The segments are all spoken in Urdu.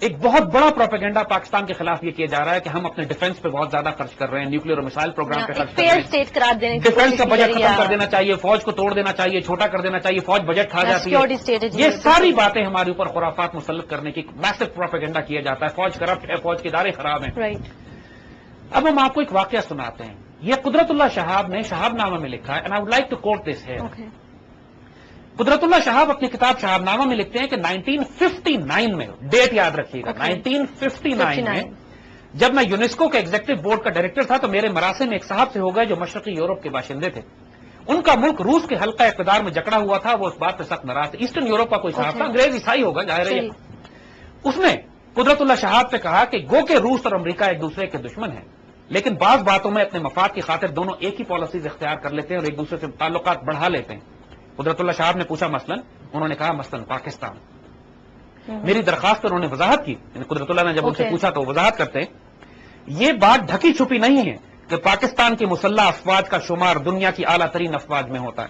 ایک بہت بڑا پروپیگنڈا پاکستان کے خلاف یہ کیا جا رہا ہے کہ ہم اپنے ڈیفنس پہ بہت زیادہ خرچ کر رہے ہیں، نیوکلیر اور میسائل پروگرام پہ خرچ کر رہے ہیں، ڈیفنس کا بجٹ ختم کر دینا چاہیے، فوج کو توڑ دینا چاہیے، چھوٹا کر دینا چاہیے، فوج بجٹ کھا جاتی ہے. یہ ساری باتیں ہمارے اوپر خرافات مسلط کرنے کی میسو پروپیگنڈا کیا جاتا ہے. فوج کرپٹ ہے، فوج کے ادارے خراب ہیں. اب ہم آپ کو ایک واقعہ سناتے ہیں. یہ قدرت اللہ شہاب نے شہاب نامہ میں لکھا ہے، and I would like to quote this here. Qudrat Ullah شہاب اپنی کتاب شہاب نامہ میں لکھتے ہیں کہ 1959 میں، ڈیٹ یاد رکھیے گا، 1959 میں جب میں یونیسکو کے ایگزیکٹو بورڈ کا ڈائریکٹر تھا تو میرے مراسے میں ایک صاحب سے ہو گئے جو مشرقی یورپ کے باشندے تھے. ان کا ملک روس کے حلقہ اقتدار میں جکڑا ہوا تھا. وہ اس بات پہ سخت ناراض تھے. ایسٹرن یورپ کا کوئی صاحب تھا، انگریز عیسائی ہوگا ظاہر ہے. اس نے قدرت اللہ شہاب سے کہا کہ گو کہ روس اور امریکہ ایک دوسرے کے دشمن ہیں، لیکن بعض باتوں میں اپنے مفاد کی خاطر دونوں ایک ہی پالیسیز اختیار کر لیتے ہیں اور ایک دوسرے سے تعلقات بڑھا لیتے ہیں. قدرت اللہ شہاب نے پوچھا مثلاً، انہوں نے کہا مثلاً پاکستان. میری درخواست پر انہوں نے وضاحت کی. قدرت اللہ نے جب ان سے پوچھا تو وضاحت کرتے ہیں، یہ بات ڈھکی چھپی نہیں ہے کہ پاکستان کی مسلح افواج کا شمار دنیا کی اعلیٰ ترین افواج میں ہوتا ہے.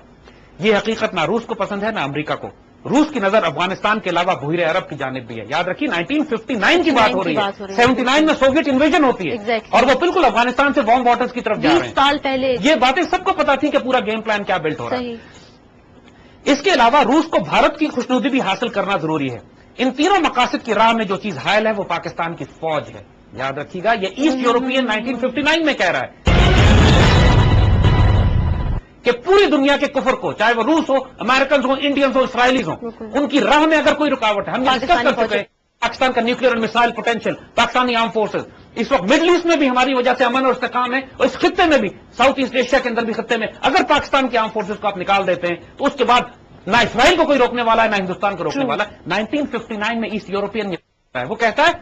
یہ حقیقت نہ روس کو پسند ہے نہ امریکہ کو. روس کی نظر افغانستان کے علاوہ بحیر عرب کی جانب بھی ہے. یاد رکھیے 1959 کی بات ہو رہی ہے. 79 میں سوویت انویژن ہوتی ہے اور وہ بالکل افغانستان سے وارم واٹرز کی طرف جا رہے ہیں. 20 سال پہلے یہ باتیں سب کو پتا تھی کہ پورا گیم پلان کیا بلٹ ہو رہا ہے. اس کے علاوہ روس کو بھارت کی خوشنودی بھی حاصل کرنا ضروری ہے. ان تینوں مقاصد کی راہ میں جو چیز حائل ہے وہ پاکستان کی فوج ہے. یاد رکھیے گا، یہ ایسٹ یورپین 1959 میں کہہ رہا ہے کہ پوری دنیا کے کفر کو، چاہے وہ روس ہو، امریکنز ہو، انڈینز ہو، اسرائیلیز ہو، ان کی راہ میں اگر کوئی رکاوٹ ہے. ہم ڈسکس کر چکے ہیں پاکستان کا نیوکلیر اور missile potential, Pakistani arm forces. اس وقت مڈل ایسٹ میں بھی ہماری وجہ سے امن اور استحکام ہے، اور اس خطے میں بھی، ساؤتھ ایسٹ ایشیا کے اندر بھی خطے میں اگر پاکستان کے آرم فورسز کو آپ نکال دیتے ہیں تو اس کے بعد نہ اسرائیل کو کوئی روکنے والا ہے نہ ہندوستان کو روکنے والا ہے. 1959 میں ایسٹ یورپین وہ کہتا ہے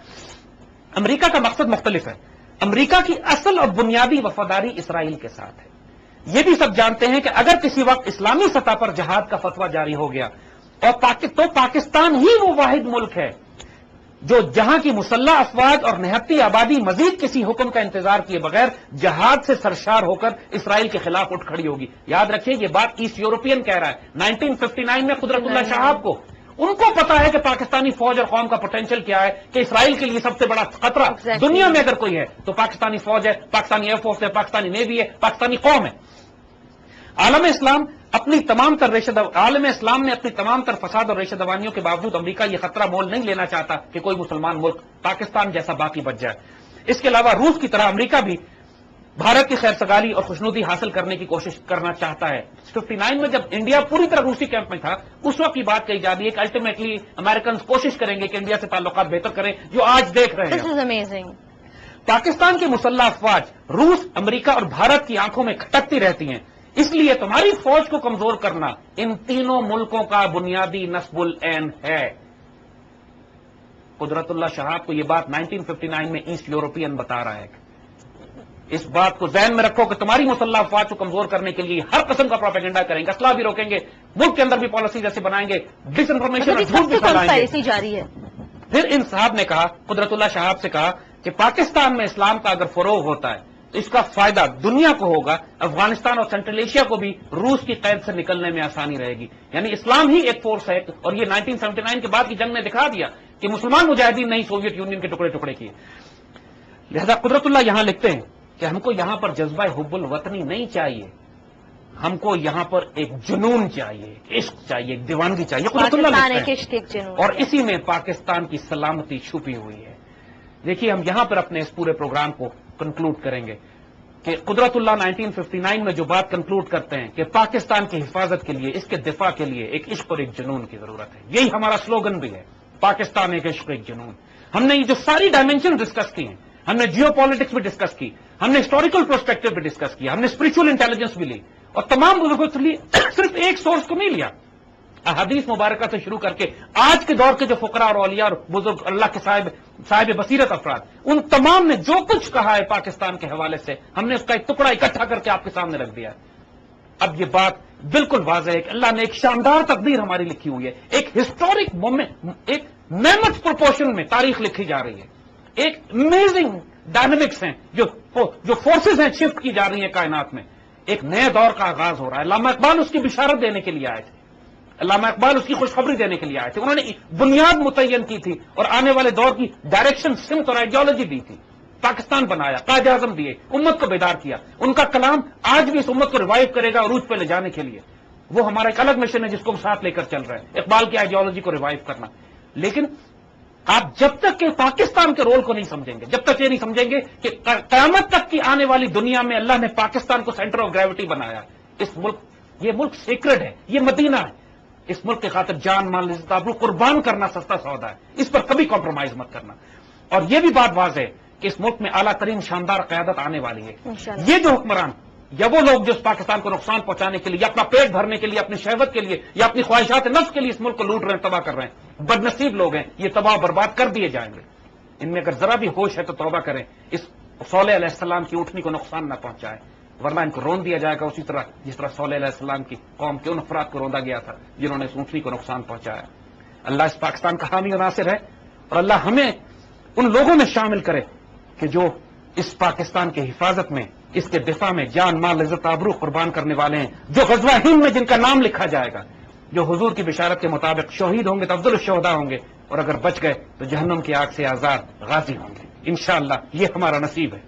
امریکہ کا مقصد مختلف ہے. امریکہ کی اصل اور بنیادی وفاداری اسرائیل کے ساتھ ہے. یہ بھی سب جانتے ہیں کہ اگر کسی وقت اسلامی سطح پر جہاد کا فتویٰ جاری ہو گیا تو پاکستان ہی وہ واحد ملک ہے جو جہاں کی مسلح افواج اور نہتی آبادی مزید کسی حکم کا انتظار کیے بغیر جہاد سے سرشار ہو کر اسرائیل کے خلاف اٹھ کھڑی ہوگی. یاد رکھیے یہ بات ایسٹ یورپین کہہ رہا ہے 1959 میں قدرت اللہ شہاب کو. ان کو پتا ہے کہ پاکستانی فوج اور قوم کا پوٹینشیل کیا ہے، کہ اسرائیل کے لیے سب سے بڑا خطرہ دنیا میں اگر کوئی ہے تو پاکستانی فوج ہے، پاکستانی ایئر فورس ہے، پاکستانی نیوی ہے، پاکستانی قوم ہے. عالم اسلام نے اپنی تمام تر فساد اور ریشہ دوانیوں کے باوجود امریکہ یہ خطرہ مول نہیں لینا چاہتا کہ کوئی مسلمان ملک پاکستان جیسا باقی بچ جائے. اس کے علاوہ روس کی طرح امریکہ بھی بھارت کی خیر سگالی اور خوشنودی حاصل کرنے کی کوشش کرنا چاہتا ہے. 59 میں جب انڈیا پوری طرح روسی کیمپ میں تھا اس وقت کی بات کہی جا رہی ہے کہ الٹیمیٹلی امریکنز کوشش کریں گے کہ انڈیا سے تعلقات بہتر کریں، جو آج دیکھ رہے ہیں. پاکستان کی مسلح افواج روس، امریکہ اور بھارت کی آنکھوں میں کھٹکتی رہتی ہیں. اس لیے تمہاری فوج کو کمزور کرنا ان تینوں ملکوں کا بنیادی نصب العین ہے. قدرت اللہ شہاب کو یہ بات 1959 میں ایسٹ یورپین بتا رہا ہے. اس بات کو ذہن میں رکھو کہ تمہاری مسلح افواج کو کمزور کرنے کے لیے ہر قسم کا پروپیگنڈا کریں گے، اسلحہ بھی روکیں گے، ملک کے اندر بھی پالیسی جیسے بنائیں گے، ڈس انفارمیشن اور جھوٹ بھی پھیلائیں گے. جاری ہے. پھر ان صاحب نے کہا، قدرت اللہ شہاب سے کہا کہ پاکستان میں اسلام کا اگر فروغ ہوتا ہے تو اس کا فائدہ دنیا کو ہوگا، افغانستان اور سینٹرل ایشیا کو بھی روس کی قید سے نکلنے میں آسانی رہے گی. یعنی اسلام ہی ایک فورس ہے، اور یہ 1979 کے بعد کی جنگ نے دکھا دیا کہ مسلمان مجاہدین نہیں سوویت یونین کے ٹکڑے ٹکڑے کیے. لہذا قدرت اللہ یہاں لکھتے ہیں کہ ہم کو یہاں پر جذبہ حب الوطنی نہیں چاہیے، ہم کو یہاں پر ایک جنون چاہیے، ایک عشق چاہیے، ایک دیوانگی چاہیے. قدرت اللہ لکھتے ہیں اور اسی میں پاکستان کی سلامتی چھپی ہوئی ہے. دیکھیے ہم یہاں پر اپنے اس پورے پروگرام کو کنکلوڈ کریں گے کہ قدرت اللہ 1959 میں جو بات کنکلوڈ کرتے ہیں کہ پاکستان کی حفاظت کے لیے، اس کے دفاع کے لیے ایک عشق اور ایک جنون کی ضرورت ہے. یہی ہمارا سلوگن بھی ہے، پاکستان ایک عشق ایک جنون. ہم نے یہ جو ساری ڈائمینشن ڈسکس کی ہیں، ہم نے جیو پالیٹکس بھی ڈسکس کی، ہم نے ہسٹوریکل پرسپیکٹو بھی ڈسکس کیا، ہم نے اسپرچل انٹیلیجنس بھی لی، اور تمام بزرگوں سے لیے صرف ایک سورس کو نہیں لیا. احادیث مبارکہ سے شروع کر کے آج کے دور کے جو فقراء اور اولیاء اور بزرگ اللہ کے صاحب بصیرت افراد، ان تمام نے جو کچھ کہا ہے پاکستان کے حوالے سے، ہم نے اس کا ایک ٹکڑا اکٹھا کر کے آپ کے سامنے رکھ دیا. اب یہ بات بالکل واضح ہے کہ اللہ نے ایک شاندار تقدیر ہماری لکھی ہوئی ہے، ایک ہسٹورک مومنٹ، ایک میمتھ پروپورشن میں تاریخ لکھی جا رہی ہے. ایک امیزنگ ڈائنمکس ہیں جو فورسز ہیں شفٹ کی جا رہی ہیں کائنات میں. ایک نئے دور کا آغاز ہو رہا ہے. علامہ اقبال اس کی بشارت دینے کے لیے آئے تھے. علامہ اقبال اس کی خوشخبری دینے کے لیے آئے تھے. انہوں نے بنیاد متعین کی تھی اور آنے والے دور کی ڈائریکشن، سمت اور آئیڈیالوجی دی تھی. پاکستان بنایا، قائد اعظم دیے، امت کو بیدار کیا. ان کا کلام آج بھی اس امت کو ریوائیو کرے گا عروج پہ لے جانے کے لیے. وہ ہمارا ایک الگ مشن ہے جس کو ہم ساتھ لے کر چل رہے ہیں، اقبال کی آئیڈیالوجی کو ریوائیو کرنا. لیکن آپ جب تک کہ پاکستان کے رول کو نہیں سمجھیں گے، جب تک یہ نہیں سمجھیں گے کہ قیامت تک کی آنے والی دنیا میں اللہ نے پاکستان کو سینٹر آف گریوٹی بنایا. یہ ملک سیکرڈ ہے، یہ مدینہ ہے. اس ملک کی خاطر جان مال عزت آبرو قربان کرنا سستا سودا ہے. اس پر کبھی کمپرومائز مت کرنا. اور یہ بھی بات واضح ہے کہ اس ملک میں اعلیٰ ترین شاندار قیادت آنے والی ہے. یہ جو حکمران یا وہ لوگ جو اس پاکستان کو نقصان پہنچانے کے لیے، اپنا پیٹ بھرنے کے لیے، اپنی شہوت کے لیے یا اپنی خواہشات نفس کے لیے اس ملک کو لوٹ رہے ہیں، تباہ کر رہے ہیں، بد نصیب لوگ ہیں. یہ تباہ برباد کر دیے جائیں گے. ان میں اگر ذرا بھی ہوش ہے تو توبہ کریں، اس صالح علیہ السلام کی اونٹنی کو نقصان نہ پہنچائے، ورنہ ان کو رون دیا جائے گا اسی طرح جس طرح صالح علیہ السلام کی قوم کے ان افراد کو روندا گیا تھا جنہوں نے اس اونٹنی کو نقصان پہنچایا. اللہ اس پاکستان کا حامی و ناصر ہے اور اللہ ہمیں ان لوگوں میں شامل کرے کہ جو اس پاکستان کی حفاظت میں، اس کے دفاع میں جان مال عزت آبرو قربان کرنے والے ہیں، جو غزوہ ہند میں جن کا نام لکھا جائے گا، جو حضور کی بشارت کے مطابق شہید ہوں گے تو افضل الشہداء ہوں گے، اور اگر بچ گئے تو جہنم کی آگ سے آزاد غازی ہوں گے. انشاءاللہ یہ ہمارا نصیب ہے.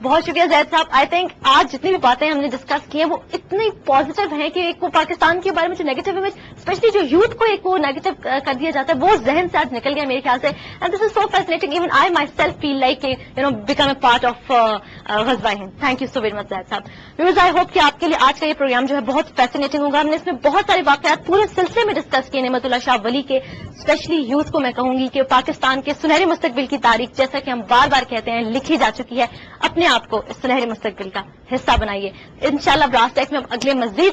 بہت شکریہ زید صاحب. آئی تھنک آج جتنی بھی باتیں ہم نے ڈسکس کی ہیں وہ اتنی پازیٹیو ہیں کہ ایک وہ پاکستان کے بارے میں جو نیگیٹو امیج، اسپیشلی جو یوتھ کو ایک وہ نیگیٹو کر دیا جاتا ہے، وہ ذہن سے آج نکل گیا میرے خیال سے. And this is so fascinating. Even I myself feel like become a part of غزوہ ہند. Thank you so very much Zaid صاحب. ویورز، آئی ہوپ کہ آپ کے لیے آج کا یہ پروگرام جو ہے بہت فیسنیٹنگ ہوگا. ہم نے اس میں بہت سارے واقعات پورے سلسلے میں ڈسکس کیے نعمت اللہ شاہ ولی کے. اسپیشلی یوتھ کو میں کہوں گی کہ پاکستان کے سنہرے مستقبل کی تاریخ، جیسا کہ ہم بار بار کہتے ہیں، لکھی جا چکی ہے. اپنے آپ کو اس سنہرے مستقبل کا حصہ بنائیے. انشاءاللہ براس ٹیکس میں اگلے مزید